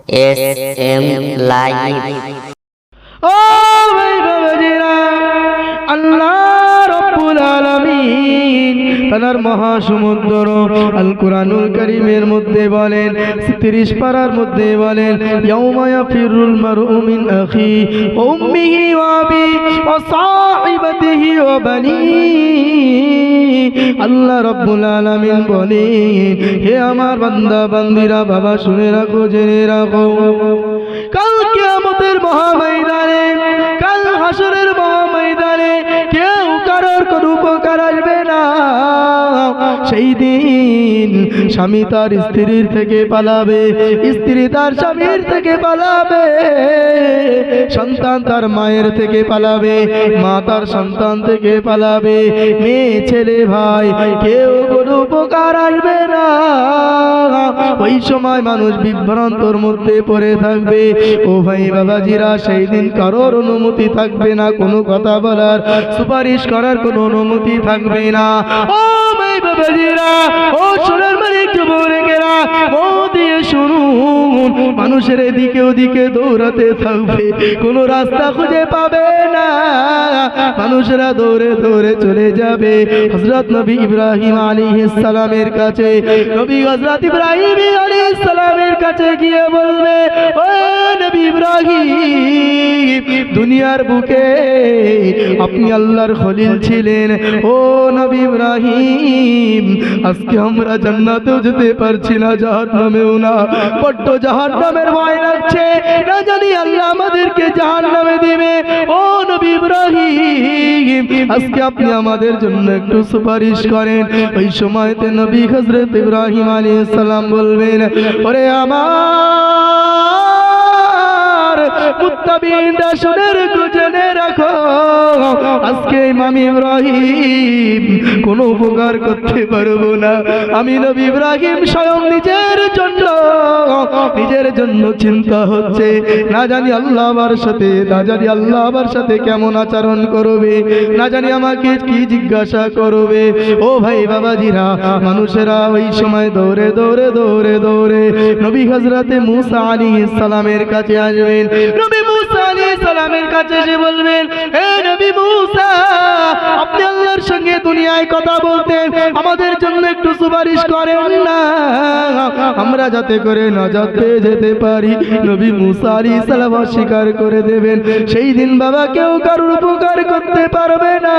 SM Live। ও ভাই বাবাজিরা, আল্লাহ রাব্বুল আলামিন তার মহাসমুদ্র আল কোরআনুল কারীমের মধ্যে বলেন, 30 পারার মধ্যে বলেন, ইয়াউমা ইয়াফিরুল মারউ মিন আখি ওয়া উম্মিহি ওয়া আবি ওয়া সাহিবাতিহি ওয়া বানি। আল্লাহ রাব্বুল আলামিন বলেন, হে আমার বান্দা বান্দিরা, বাবা শুনে রাখো, জেনে রাখো, কাল কিয়ামতের মহাময়দানে, কাল হাসরের মহাময়দানে কেউ কারোর কোনো উপকার আসবে না। সেই দিন স্বামী তার স্ত্রীর থেকে পালাবে, স্ত্রী তার স্বামীর থেকে পালাবে, সন্তান তার মায়ের থেকে পালাবে, মা তার সন্তান থেকে পালাবে, মেয়ে ছেলে ভাই কেউ কোনো উপকার আসবে না। ওই সময় মানুষ বিভ্রান্তর মধ্যে পড়ে থাকবে। ও ভাই বাবাজিরা, সেই দিন কারোর অনুমতি থাকবে না, কোনো কথা বলার সুপারিশ করার কোনো অনুমতি থাকবে না। ও ভাই বাবাজিরা, ও সোনার মালিক যুবকেরা, ও দিয়ে শুনুন, মানুষের এদিকে ওদিকে দৌড়াতে থাকবে, কোনো রাস্তা খুঁজে পাবে না, মানুষেরা দৌড়ে দৌড়ে চলে যাবে হযরত নবী ইব্রাহিম আলাইহিস সালামের কাছে। নবী হযরত ইব্রাহিম আলাইহিস সালামের কাছে গিয়ে বলবে, ও নবী ইব্রাহিম, দুনিয়ার বুকে আপনি আল্লাহর খলিল ছিলেন। ও নবী ইব্রাহিম, আজকে আমরা জান্নাতেও যেতে পারছি না, জাহান্নামেও না, বড্ড জাহান্নামের ভয় লাগছে, না জানি আল্লাহ আমাদেরকে জাহান্নামে দিবে। ও নবী ইব্রাহিম, আজকে আপনি আমাদের জন্য একটু সুপারিশ করেন। ওই সময়তে নবী হযরত ইব্রাহিম আলাইহিস সালাম বলবেন, ওরে আমার মুত্তাবিনরা শুনে রাখো, জেনে রাখো, আজকে ইমাম ইব্রাহিম কোনো উপকার করতে পারবো না। আমি নবী ইব্রাহিম স্বয়ং নিজের জন্য চিন্তা হচ্ছে, না জানি আল্লাহ আমার সাথে কেমন আচরণ করবে, না জানি আমাকে কি জিজ্ঞাসা করবে। ও ভাই বাবাজিরা, মানুষেরা ওই সময় দৌড়ে দৌড়ে দৌড়ে দৌড়ে নবী হযরতে মুসা আলাইহিস সালামের কাছে আসবেন। নবী মুসা আলাইহিস সালামের কাছে এসে বলবেন, হে নবী মুসা, আপনি আল্লাহর সঙ্গে দুনিয়ায় কথা বলতেন, আমাদের জন্য একটু সুপারিশ করেন না, আমরা যাতে করে নাজাত পেয়ে যেতে পারি। নবী মুসা আলাইহিস সালাম স্বীকার করে দেবেন, সেই দিন বাবা কেউ কারোর উপকার করতে পারবে না।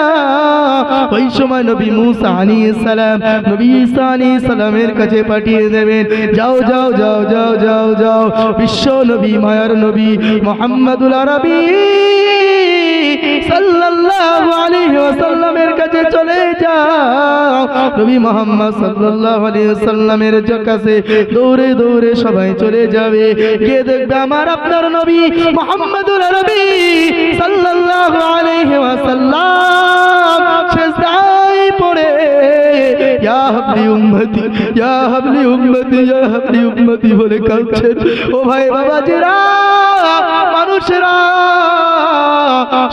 ওই সময় নবী মুসা আলাইহিস সালাম নবী ঈসা আলাইহিস সালামের কাছে পাঠিয়ে দেবেন, যাও যাও যাও যাও যাও যাও, বিশ্ব নবী, মায়ার নবী মুহাম্মদুল আরবী সাল্লাল্লাহু আলাইহি ওয়াসাল্লামের কাছে চলে যাও। নবী মুহাম্মদ সাল্লাল্লাহু আলাইহি ওয়াসাল্লামের কাছে দৌড়ে দৌড়ে সবাই চলে যাবে, গিয়ে দেখবে আমার আপনার নবী মুহাম্মদুল আরবী সাল্লাল্লাহু আলাইহি ওয়াসাল্লাম সিজদায় পড়ে ইয়া হাবলি উম্মতি, ইয়া হাবলি উম্মতি, ইয়া হাবলি উম্মতি বলে কাঁদছেন। ও ভাই বাবাজিরা, মানুষেরা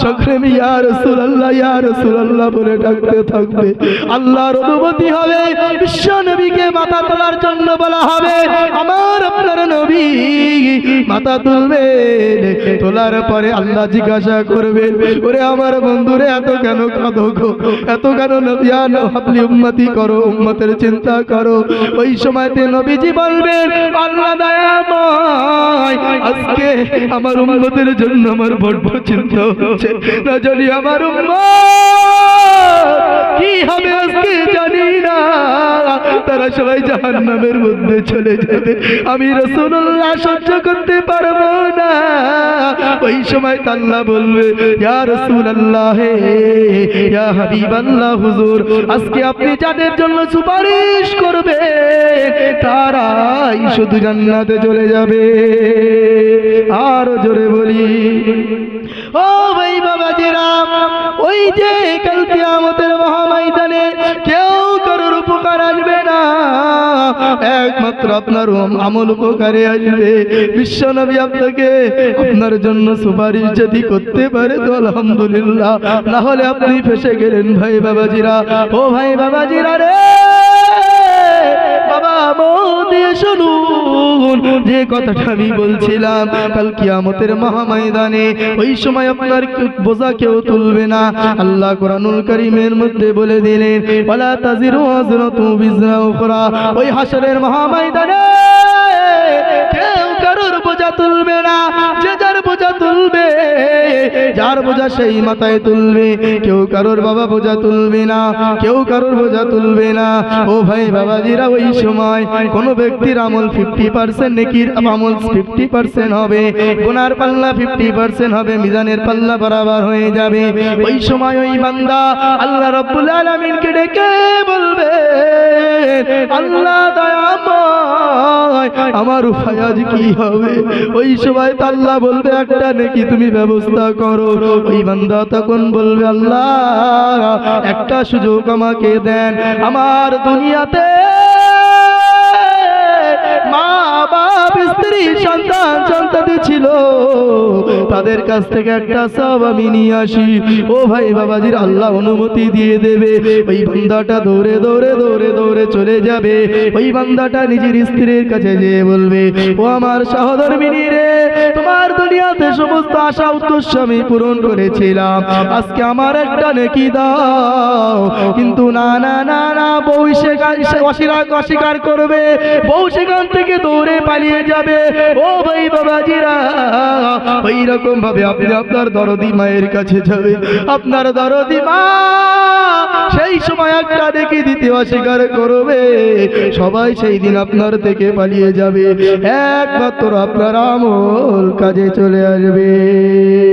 সকলে ইয়া রাসূলুল্লাহ, ইয়া রাসূলুল্লাহ বলে ডাকতে থাকবে। আল্লাহর অনুমতি হবে, বিশ্ব নবীকে মাথা তোলার জন্য বলা হবে। আমার আপনার নবী মাথা তুলবেন, তোলার পরে আল্লাহ জিজ্ঞাসা করবেন, ওরে আমার বন্ধুরে, এত কেন কাঁদো গো, এত কেন নবী হাবলি উম্মতি করো, উম্মতের চিন্তা করো। ওই সময়তে নবীজি বলবেন, আল্লাহ দয়াময়, আজকে আমার উম্মতের জন্য আমার বড় চিন্তা হচ্ছে, না জানি আমার উম্মত কি হবে আজকে, জানি না, তারা সবাই জাহান্নামের মধ্যে চলে যাবে, আমি রাসূলুল্লাহ সহ্য করতে পারবো না। ওই সময় আল্লাহ বলবে, ইয়া রাসূলুল্লাহ, ইয়া হাবিবাল্লাহ, হুজুর, আজকে আপনি যাদের জন্য সুপারিশ করবে তারাই শুধু জান্নাতে চলে যাবে। আরো জোরে বলি, ও ভাই বাবাজিরা, ওই যে কাল কিয়ামতের মহাময়দানে কেউ কারোর উপকার আসবে না, একমাত্র আপনার আমল উপকারে আসবে। বিশ্ব নবী আপনাকে আপনার জন্য সুপারিশ যদি করতে পারে তো আলহামদুলিল্লাহ, না হলে আপনি ফেসে গেলেন ভাই বাবাজিরা। ও ভাই বাবাজিরা রে, বাবা মন দিয়ে শুনুন যে কথাটা আমি বলছিলাম, কাল কিয়ামতের মহাময়দানে ওই সময় আপনার বোঝা কেউ তুলবে না। আল্লাহ কোরআনুল কারীমের মধ্যে বলে দিলেন, ওয়ালা তাজিরু ওয়াজরাতু বিজরা উখরা। ওই হাশরের মহাময়দানে কেউ কারোর বোঝা তুলবে না, যে যার বোঝা তুলবে, যার বোঝা সেই মাথায় তুলবে। কেউ কারোর বাবা বোঝা তুলবে না, কেউ কারোর বোঝা তুলবে না। ও ভাই বাবাজিরা, ওই সময় কোন ব্যক্তির আমল 50%, নেকির আমল 50% হবে, গুনার পাল্লা 50% হবে, মিজানের পাল্লা বরাবর হয়ে যাবে। ওই সময় ওই বান্দা আল্লাহ রাব্বুল আলামিনকে ডেকে বলবে, আল্লাহ দয়াময়, আমার উপায় আজ কি হবে? ওই সময় তো আল্লাহ বলবে, একটা নেকি তুমি ব্যবস্থা করো। ওই বান্দা তখন বলবে, আল্লাহ একটা সুযোগ আমাকে দেন, আমার দুনিয়াতে মা বাপ স্ত্রী সন্তান সন্ততি ছিল, তাদের কাছ থেকে একটা সব আমি নিয়ে আসি। ও ভাই বাবাজির, আল্লাহ অনুমতি দিয়ে দেবে। ওই বান্দাটা দৌড়ে দৌড়ে দৌড়ে দৌড়ে চলে যাবে। ওই বান্দাটা নিজের স্ত্রীর কাছে যেয়ে বলবে, ও আমার সহধর্মিনী রে, তোমার দুনিয়াতে সমস্ত আশা উদ্দেশ্য আমি পূরণ করেছিলাম, আজকে আমার একটা নেকি দাও। কিন্তু না না না না, বউ অস্বীকার করবে, বউ সেখান থেকে দৌড়ে পালিয়ে যাবে। ও ভাই বাবাজিরা, ওই রকম ভাবে আপনি আপনার দরদি মায়ের কাছে যাবে, আপনার দরদি মা সেই সময় একটা দেখে দিতে অস্বীকার করবে, সবাই সেই দিন আপনার থেকে পালিয়ে যাবে, একমাত্র আপনার আমল কাজে চলে আসবে।